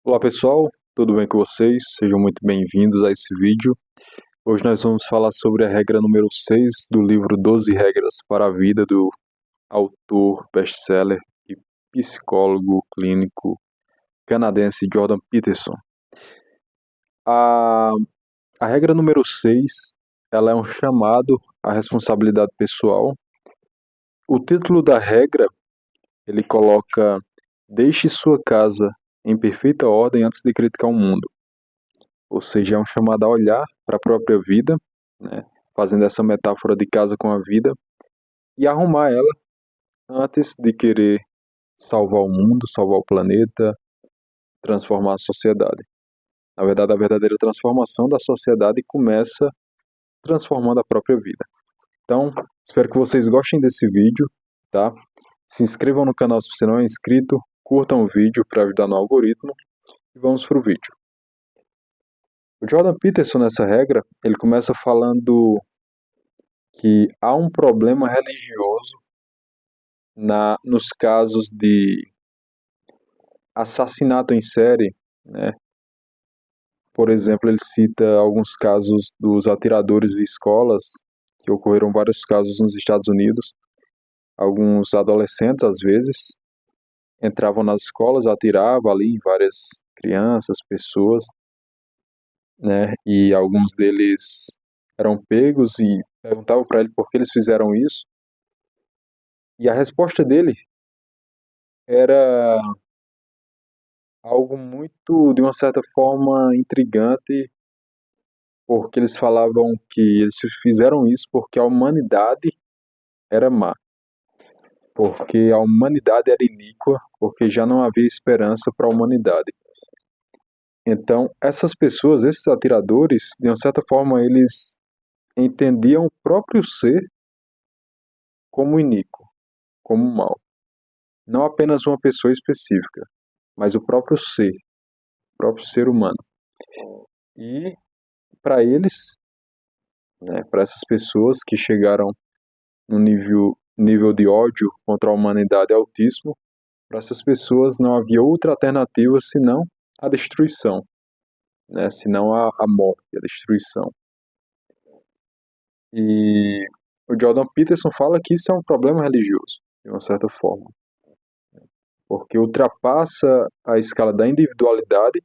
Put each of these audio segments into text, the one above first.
Olá pessoal, tudo bem com vocês? Sejam muito bem-vindos a esse vídeo. Hoje nós vamos falar sobre a regra número 6 do livro 12 Regras para a Vida do autor, best-seller e psicólogo clínico canadense Jordan Peterson. A, a regra número 6, ela é um chamado à responsabilidade pessoal. O título da regra, ele coloca: deixe sua casa em perfeita ordem antes de criticar o mundo. Ou seja, é um chamado a olhar para a própria vida, né, fazendo essa metáfora de casa com a vida, e arrumar ela antes de querer salvar o mundo, salvar o planeta, transformar a sociedade. Na verdade, a verdadeira transformação da sociedade começa transformando a própria vida. Então, espero que vocês gostem desse vídeo, tá? Se inscrevam no canal se você não é inscrito, curtam o vídeo para ajudar no algoritmo e vamos para o vídeo. O Jordan Peterson, nessa regra, ele começa falando que há um problema religioso nos casos de assassinato em série, né? Por exemplo, ele cita alguns casos dos atiradores de escolas, que ocorreram vários casos nos Estados Unidos. Alguns adolescentes, às vezes, entravam nas escolas, atiravam ali em várias crianças, pessoas, né? E alguns deles eram pegos e perguntavam para ele por que eles fizeram isso. E a resposta dele era algo muito, de uma certa forma, intrigante, porque eles falavam que eles fizeram isso porque a humanidade era má, porque a humanidade era iníqua, porque já não havia esperança para a humanidade. Então, essas pessoas, esses atiradores, de uma certa forma, eles entendiam o próprio ser como iníquo, como mal. Não apenas uma pessoa específica, mas o próprio ser humano. E para eles, né, para essas pessoas que chegaram num nível de ódio contra a humanidade altíssimo, para essas pessoas não havia outra alternativa senão a destruição, né, senão a morte, a destruição. E o Jordan Peterson fala que isso é um problema religioso, de uma certa forma, porque ultrapassa a escala da individualidade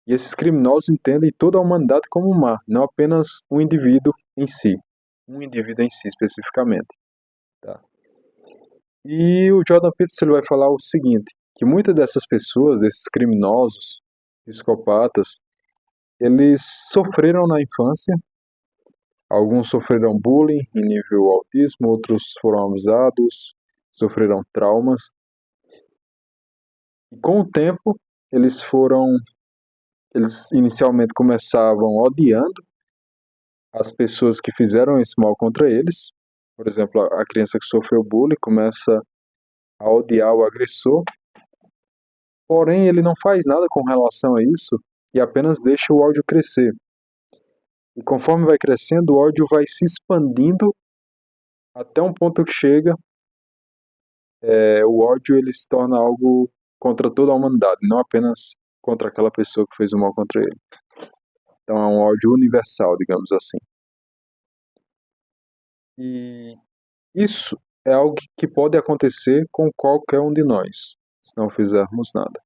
e esses criminosos entendem toda a humanidade como má, não apenas um indivíduo em si especificamente. Tá? E o Jordan Peterson ele vai falar o seguinte, que muitas dessas pessoas, esses criminosos, psicopatas, eles sofreram na infância, alguns sofreram bullying em nível autismo, outros foram abusados, sofreram traumas, e com o tempo eles inicialmente começavam odiando as pessoas que fizeram esse mal contra eles. Por exemplo, a criança que sofreu bullying começa a odiar o agressor, porém ele não faz nada com relação a isso e apenas deixa o ódio crescer. E conforme vai crescendo, o ódio vai se expandindo até um ponto que chega, o ódio ele se torna algo contra toda a humanidade, não apenas contra aquela pessoa que fez o mal contra ele. Então é um ódio universal, digamos assim. E isso é algo que pode acontecer com qualquer um de nós, se não fizermos nada.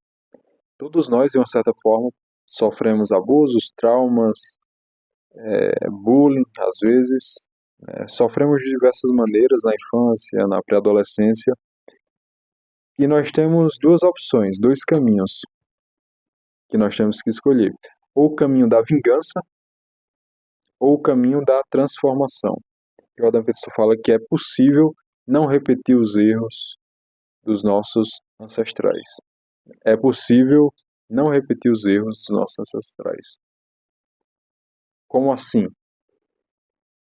Todos nós, de uma certa forma, sofremos abusos, traumas, bullying, às vezes. Sofremos de diversas maneiras na infância, na pré-adolescência. E nós temos duas opções, dois caminhos que nós temos que escolher. Ou o caminho da vingança, ou o caminho da transformação. Jordan Peterson fala que é possível não repetir os erros dos nossos ancestrais. É possível não repetir os erros dos nossos ancestrais. Como assim?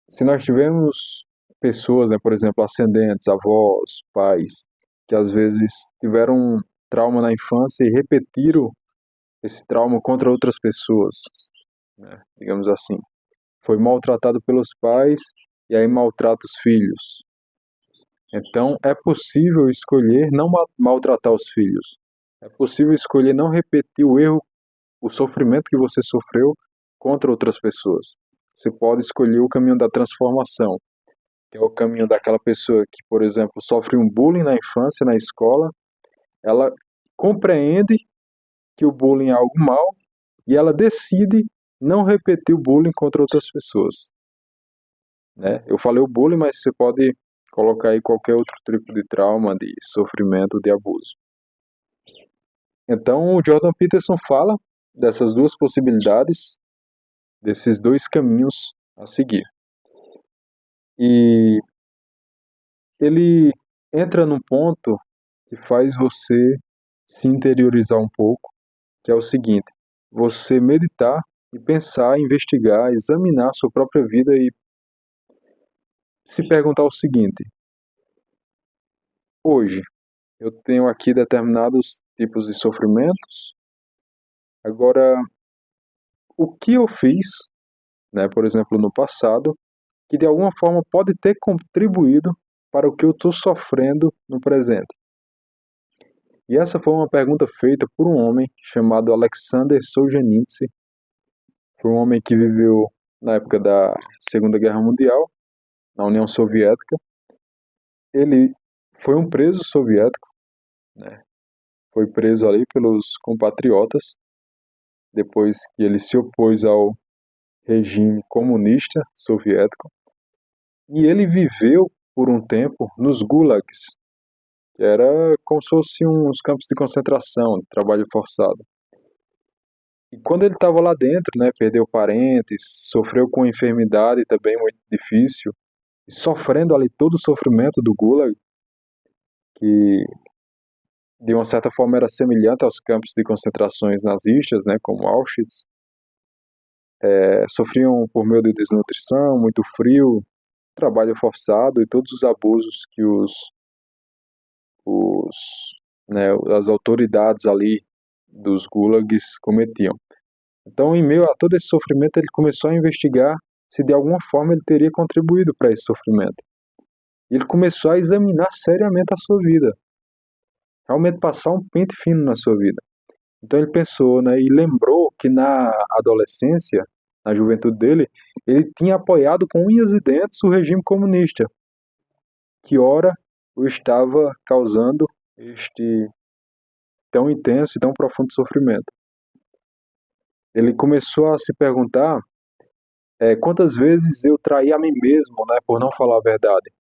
Se nós tivermos pessoas, né, por exemplo, ascendentes, avós, pais, que às vezes tiveram um trauma na infância e repetiram esse trauma contra outras pessoas, né, digamos assim. Foi maltratado pelos pais e aí maltrata os filhos. Então, é possível escolher não maltratar os filhos. É possível escolher não repetir o erro o sofrimento que você sofreu contra outras pessoas. Você pode escolher o caminho da transformação, que é o caminho daquela pessoa que, por exemplo, sofre um bullying na infância, na escola, ela compreende que o bullying é algo mal e ela decide não repetir o bullying contra outras pessoas, né? Eu falei o bullying, mas você pode colocar aí qualquer outro tipo de trauma, de sofrimento, de abuso. Então, o Jordan Peterson fala dessas duas possibilidades, desses dois caminhos a seguir. E ele entra num ponto que faz você se interiorizar um pouco, que é o seguinte: você meditar e pensar, investigar, examinar a sua própria vida e se perguntar o seguinte: hoje eu tenho aqui determinados tipos de sofrimentos, agora o que eu fiz, né, por exemplo, no passado, que de alguma forma pode ter contribuído para o que eu estou sofrendo no presente? E essa foi uma pergunta feita por um homem chamado Alexander Solzhenitsyn. Foi um homem que viveu na época da Segunda Guerra Mundial, na União Soviética. Ele foi um preso soviético, né? Foi preso ali pelos compatriotas, depois que ele se opôs ao regime comunista soviético. E ele viveu por um tempo nos gulags, que era como se fossem uns campos de concentração, de trabalho forçado. E quando ele estava lá dentro, né, perdeu parentes, sofreu com enfermidade também muito difícil, e sofrendo ali todo o sofrimento do Gulag, que de uma certa forma era semelhante aos campos de concentrações nazistas, né, como Auschwitz. Sofriam por meio de desnutrição, muito frio, trabalho forçado e todos os abusos que os, né, as autoridades ali dos gulags cometiam. Então, em meio a todo esse sofrimento, ele começou a investigar se de alguma forma ele teria contribuído para esse sofrimento. E ele começou a examinar seriamente a sua vida, realmente passar um pente fino na sua vida. Então ele pensou, né, e lembrou que na adolescência, na juventude dele, ele tinha apoiado com unhas e dentes o regime comunista, que ora o estava causando este tão intenso e tão profundo sofrimento. Ele começou a se perguntar quantas vezes eu traí a mim mesmo, né, por não falar a verdade,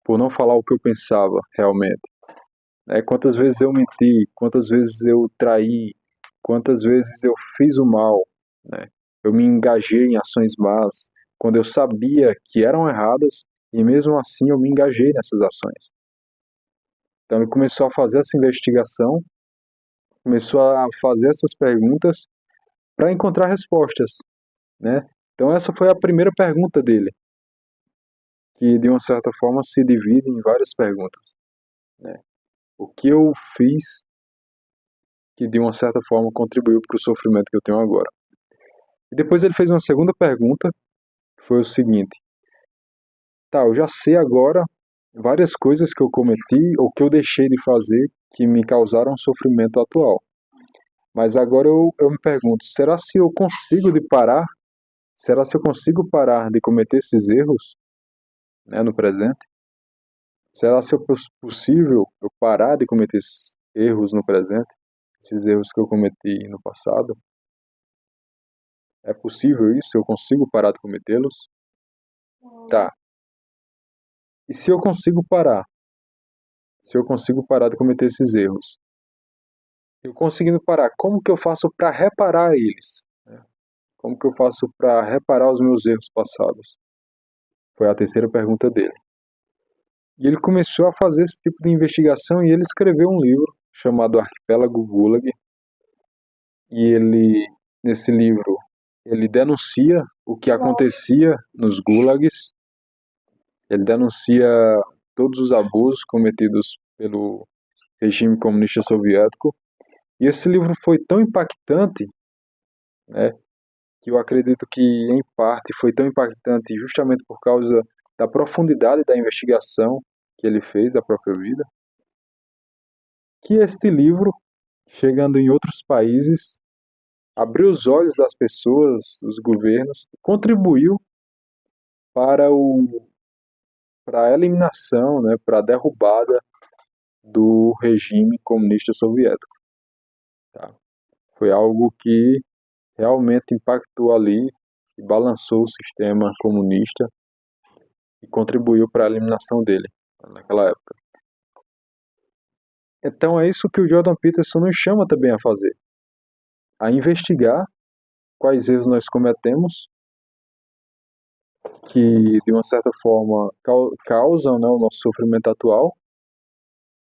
por não falar o que eu pensava realmente. Quantas vezes eu menti, quantas vezes eu traí, quantas vezes eu fiz o mal, né? Eu me engajei em ações más, quando eu sabia que eram erradas, e mesmo assim eu me engajei nessas ações. Então ele começou a fazer essa investigação, começou a fazer essas perguntas para encontrar respostas, né? Então essa foi a primeira pergunta dele, que de uma certa forma se divide em várias perguntas, né? O que eu fiz que de uma certa forma contribuiu para o sofrimento que eu tenho agora? E depois ele fez uma segunda pergunta, que foi o seguinte: tá, eu já sei agora várias coisas que eu cometi ou que eu deixei de fazer que me causaram sofrimento atual. Mas agora eu me pergunto, será se eu consigo de parar? Será se eu consigo parar de cometer esses erros, né, no presente? Será se é possível eu parar de cometer esses erros no presente? Esses erros que eu cometi no passado? É possível isso? Eu consigo parar de cometê-los? Tá. E se eu consigo parar? Se eu consigo parar de cometer esses erros? Eu conseguindo parar, como que eu faço para reparar eles? Como que eu faço para reparar os meus erros passados? Foi a terceira pergunta dele. E ele começou a fazer esse tipo de investigação e ele escreveu um livro chamado Arquipélago Gulag. E ele, nesse livro, ele denuncia o que acontecia nos gulags, ele denuncia todos os abusos cometidos pelo regime comunista soviético. E esse livro foi tão impactante, né, que eu acredito que, em parte, foi tão impactante justamente por causa da profundidade da investigação que ele fez da própria vida, que este livro, chegando em outros países, abriu os olhos das pessoas, dos governos, contribuiu para para a eliminação, né, para a derrubada do regime comunista soviético. Tá? Foi algo que realmente impactou ali e balançou o sistema comunista e contribuiu para a eliminação dele naquela época. Então é isso que o Jordan Peterson nos chama também a fazer, a investigar quais erros nós cometemos que de uma certa forma causam, né, o nosso sofrimento atual.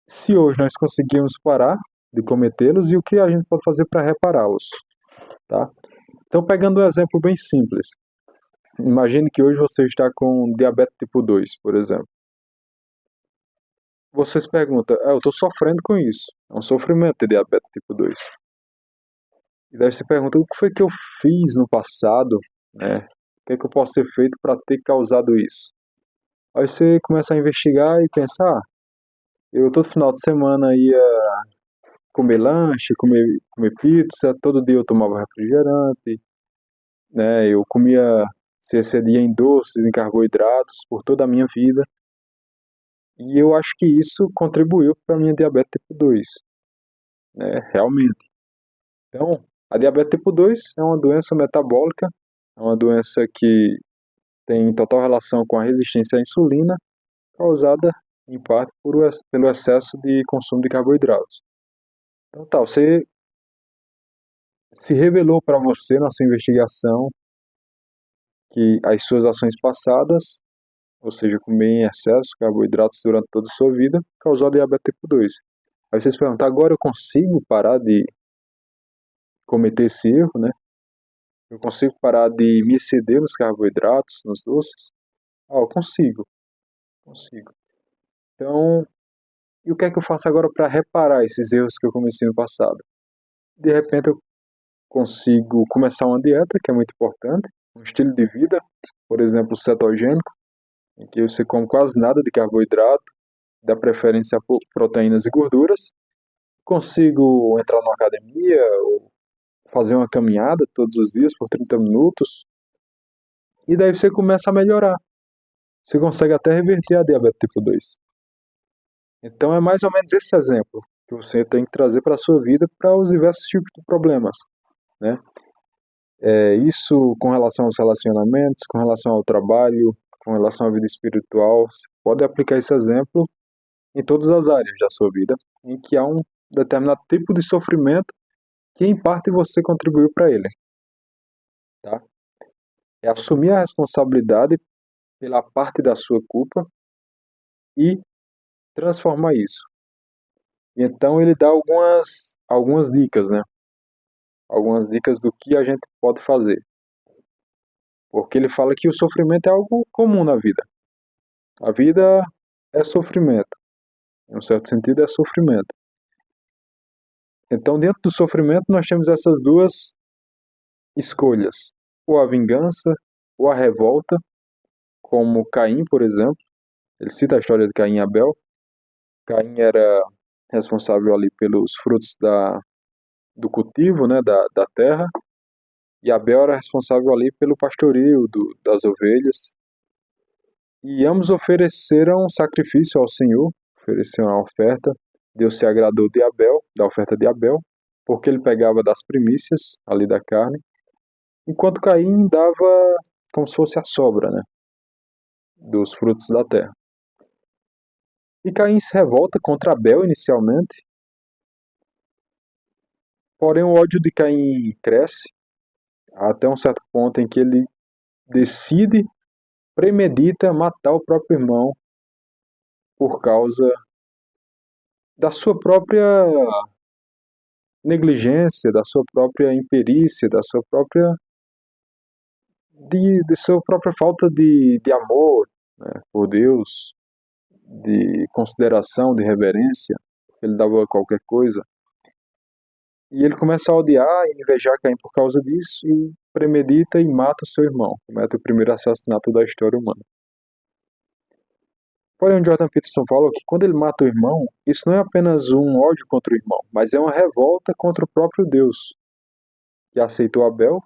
Se hoje nós conseguimos parar de cometê-los e o que a gente pode fazer para repará-los, tá? Então, pegando um exemplo bem simples, imagine que hoje você está com diabetes tipo 2, por exemplo. Você se pergunta, eu estou sofrendo com isso, é um sofrimento de diabetes tipo 2. E daí você pergunta, o que foi que eu fiz no passado, né? O que é que eu posso ter feito para ter causado isso? Aí você começa a investigar e pensar, eu todo final de semana ia comer lanche, comer pizza, todo dia eu tomava refrigerante, né? Eu comia, se excedia em doces, em carboidratos por toda a minha vida. E eu acho que isso contribuiu para a minha diabetes tipo 2, né? Realmente. Então, a diabetes tipo 2 é uma doença metabólica, é uma doença que tem total relação com a resistência à insulina, causada em parte pelo excesso de consumo de carboidratos. Então, tá, você se revelou para você na sua investigação que as suas ações passadas, ou seja, comer em excesso carboidratos durante toda a sua vida, causou a diabetes tipo 2. Aí você se pergunta, agora eu consigo parar de cometer esse erro, né? Eu consigo parar de me exceder nos carboidratos, nos doces? Eu consigo. Então, e o que é que eu faço agora para reparar esses erros que eu cometi no passado? De repente eu consigo começar uma dieta, que é muito importante, um estilo de vida, por exemplo, cetogênico, em que você come quase nada de carboidrato, dá preferência a proteínas e gorduras. Consigo entrar numa academia ou fazer uma caminhada todos os dias por 30 minutos. E daí você começa a melhorar. Você consegue até reverter a diabetes tipo 2. Então é mais ou menos esse exemplo que você tem que trazer para a sua vida para os diversos tipos de problemas, né? Isso com relação aos relacionamentos, com relação ao trabalho, com relação à vida espiritual. Você pode aplicar esse exemplo em todas as áreas da sua vida, em que há um determinado tipo de sofrimento que em parte você contribuiu para ele, tá? É assumir a responsabilidade pela parte da sua culpa e transformar isso. E então ele dá algumas dicas, né? Algumas dicas do que a gente pode fazer. Porque ele fala que o sofrimento é algo comum na vida. A vida é sofrimento. Em um certo sentido, é sofrimento. Então, dentro do sofrimento, nós temos essas duas escolhas: ou a vingança, ou a revolta, como Caim, por exemplo. Ele cita a história de Caim e Abel. Caim era responsável ali pelos frutos do cultivo, né, da terra, e Abel era responsável ali pelo pastoreio das ovelhas. E ambos ofereceram sacrifício ao Senhor, ofereceram a oferta. Deus se agradou de Abel, da oferta de Abel, porque ele pegava das primícias ali da carne, enquanto Caim dava como se fosse a sobra, né, dos frutos da terra. E Caim se revolta contra Abel inicialmente, porém o ódio de Caim cresce até um certo ponto em que ele decide, premedita matar o próprio irmão por causa da sua própria negligência, da sua própria imperícia, de sua própria falta de amor, né, por Deus, de consideração, de reverência. Ele dava qualquer coisa. E ele começa a odiar e invejar Caim por causa disso e premedita e mata o seu irmão. Comete o primeiro assassinato da história humana. Porém, o Jordan Peterson fala que quando ele mata o irmão, isso não é apenas um ódio contra o irmão, mas é uma revolta contra o próprio Deus. que aceitou Abel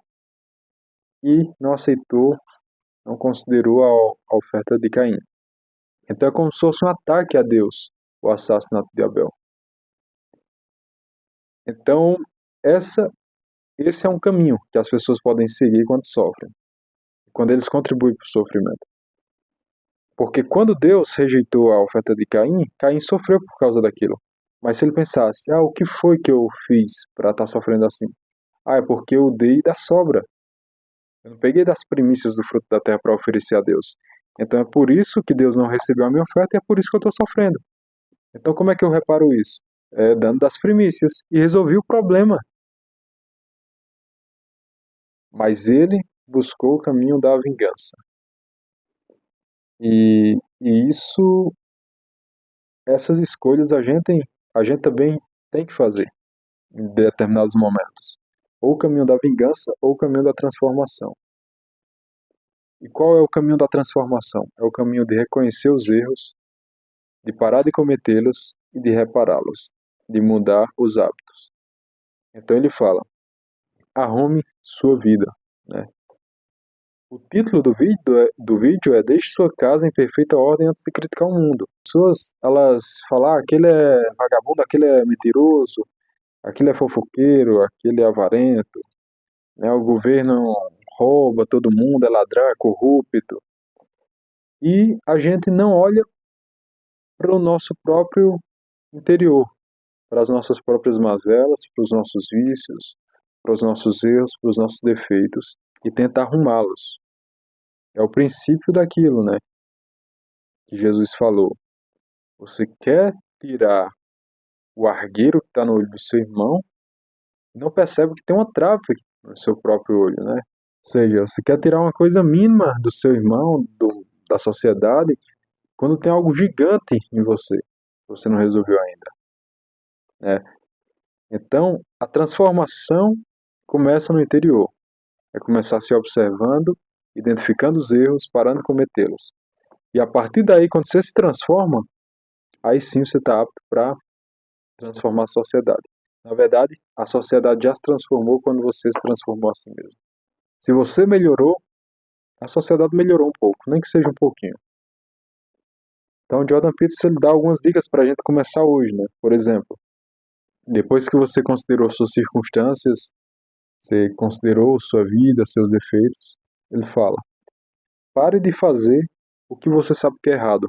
e não considerou a oferta de Caim. Então é como se fosse um ataque a Deus, o assassinato de Abel. Então, esse é um caminho que as pessoas podem seguir quando sofrem, quando eles contribuem para o sofrimento. Porque quando Deus rejeitou a oferta de Caim, Caim sofreu por causa daquilo. Mas se ele pensasse, o que foi que eu fiz para estar sofrendo assim? É porque eu dei da sobra. Eu não peguei das primícias do fruto da terra para oferecer a Deus. Então é por isso que Deus não recebeu a minha oferta e é por isso que eu estou sofrendo. Então como é que eu reparo isso? Dando das primícias. E resolvi o problema. Mas ele buscou o caminho da vingança. E essas escolhas a gente também tem que fazer em determinados momentos. Ou o caminho da vingança ou o caminho da transformação. E qual é o caminho da transformação? É o caminho de reconhecer os erros, de parar de cometê-los e de repará-los, de mudar os hábitos. Então ele fala, arrume sua vida, né? O título do vídeo é Deixe sua casa em perfeita ordem antes de criticar o mundo. As pessoas, elas falam, aquele é vagabundo, aquele é mentiroso, aquele é fofoqueiro, aquele é avarento, né? O governo rouba todo mundo, é ladrão, é corrupto. E a gente não olha para o nosso próprio interior, para as nossas próprias mazelas, para os nossos vícios, para os nossos erros, para os nossos defeitos e tenta arrumá-los. É o princípio daquilo, né? Que Jesus falou. Você quer tirar o argueiro que está no olho do seu irmão e não percebe que tem uma trave no seu próprio olho, né? Ou seja, você quer tirar uma coisa mínima do seu irmão, da sociedade, quando tem algo gigante em você, que você não resolveu ainda, né? Então, a transformação começa no interior. É começar se observando, identificando os erros, parando de cometê-los. E a partir daí, quando você se transforma, aí sim você está apto para transformar a sociedade. Na verdade, a sociedade já se transformou quando você se transformou a si mesmo. Se você melhorou, a sociedade melhorou um pouco, nem que seja um pouquinho. Então, Jordan Peterson ele dá algumas dicas para a gente começar hoje, né? Por exemplo, depois que você considerou suas circunstâncias, você considerou sua vida, seus defeitos, ele fala: pare de fazer o que você sabe que é errado.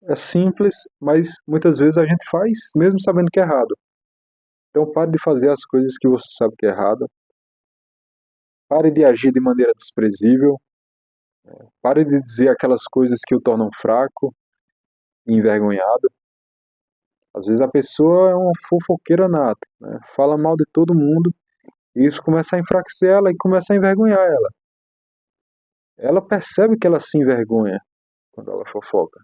É simples, mas muitas vezes a gente faz mesmo sabendo que é errado. Então pare de fazer as coisas que você sabe que é errado. Pare de agir de maneira desprezível. Pare de dizer aquelas coisas que o tornam fraco e envergonhado. Às vezes a pessoa é uma fofoqueira nata, né? Fala mal de todo mundo e isso começa a enfraquecer ela e começa a envergonhar ela. Ela percebe que ela se envergonha quando ela fofoca.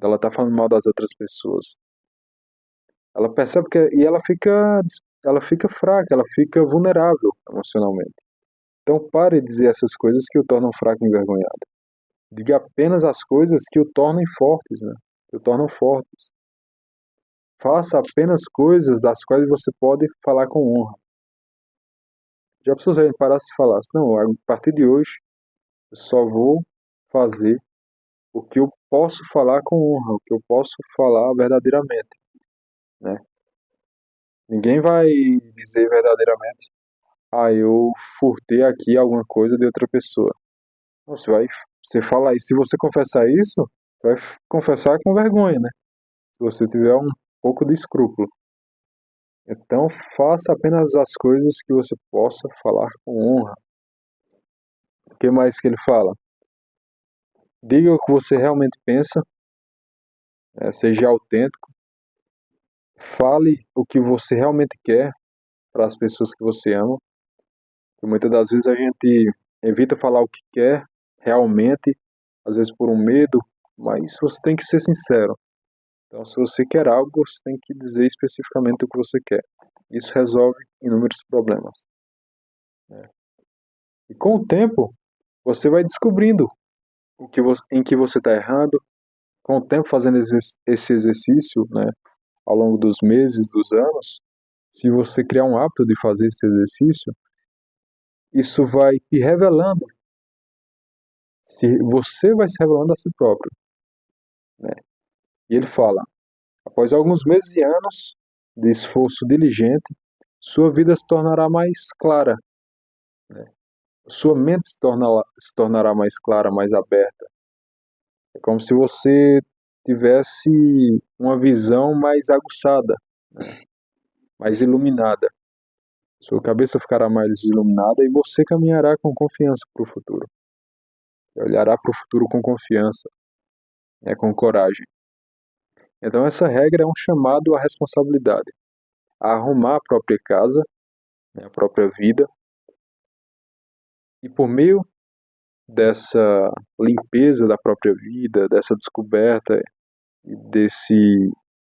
Ela está falando mal das outras pessoas. Ela percebe e ela fica fraca, ela fica vulnerável emocionalmente. Então pare de dizer essas coisas que o tornam fraco e envergonhado. Diga apenas as coisas que o tornem fortes, né? Que o tornam fortes. Faça apenas coisas das quais você pode falar com honra. Já precisou se parasse e falasse, não, a partir de hoje eu só vou fazer o que eu posso falar com honra, o que eu posso falar verdadeiramente, né? Ninguém vai dizer verdadeiramente, eu furtei aqui alguma coisa de outra pessoa. Você fala isso, se você confessar isso, vai confessar com vergonha, né? Se você tiver um pouco de escrúpulo. Então, faça apenas as coisas que você possa falar com honra. O que mais que ele fala? Diga o que você realmente pensa, seja autêntico. Fale o que você realmente quer para as pessoas que você ama. Porque muitas das vezes a gente evita falar o que quer realmente, às vezes por um medo, mas você tem que ser sincero. Então, se você quer algo, você tem que dizer especificamente o que você quer. Isso resolve inúmeros problemas, né? E com o tempo, você vai descobrindo em que você está errando. Com o tempo, fazendo esse exercício, né, ao longo dos meses, dos anos, Se você criar um hábito de fazer esse exercício, isso vai te revelando, se você vai se revelando a si próprio, né? E ele fala: após alguns meses e anos de esforço diligente, sua vida se tornará mais clara, né? Sua mente se tornará mais clara, mais aberta. É como se você tivesse uma visão mais aguçada, né? Mais iluminada. Sua cabeça ficará mais iluminada e você caminhará com confiança para o futuro. Você olhará para o futuro com confiança, né, com coragem. Então essa regra é um chamado à responsabilidade, a arrumar a própria casa, né, a própria vida, e por meio dessa limpeza da própria vida, dessa descoberta e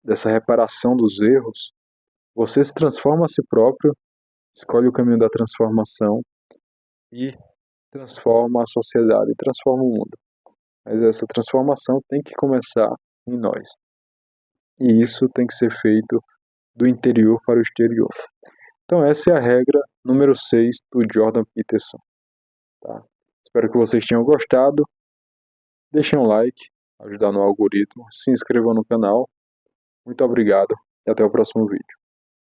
dessa reparação dos erros, você se transforma a si próprio, escolhe o caminho da transformação e transforma a sociedade, transforma o mundo. Mas essa transformação tem que começar em nós. E isso tem que ser feito do interior para o exterior. Então essa é a regra número 6 do Jordan Peterson. Tá? Espero que vocês tenham gostado. Deixem um like, ajudar no algoritmo, se inscrevam no canal. Muito obrigado e até o próximo vídeo.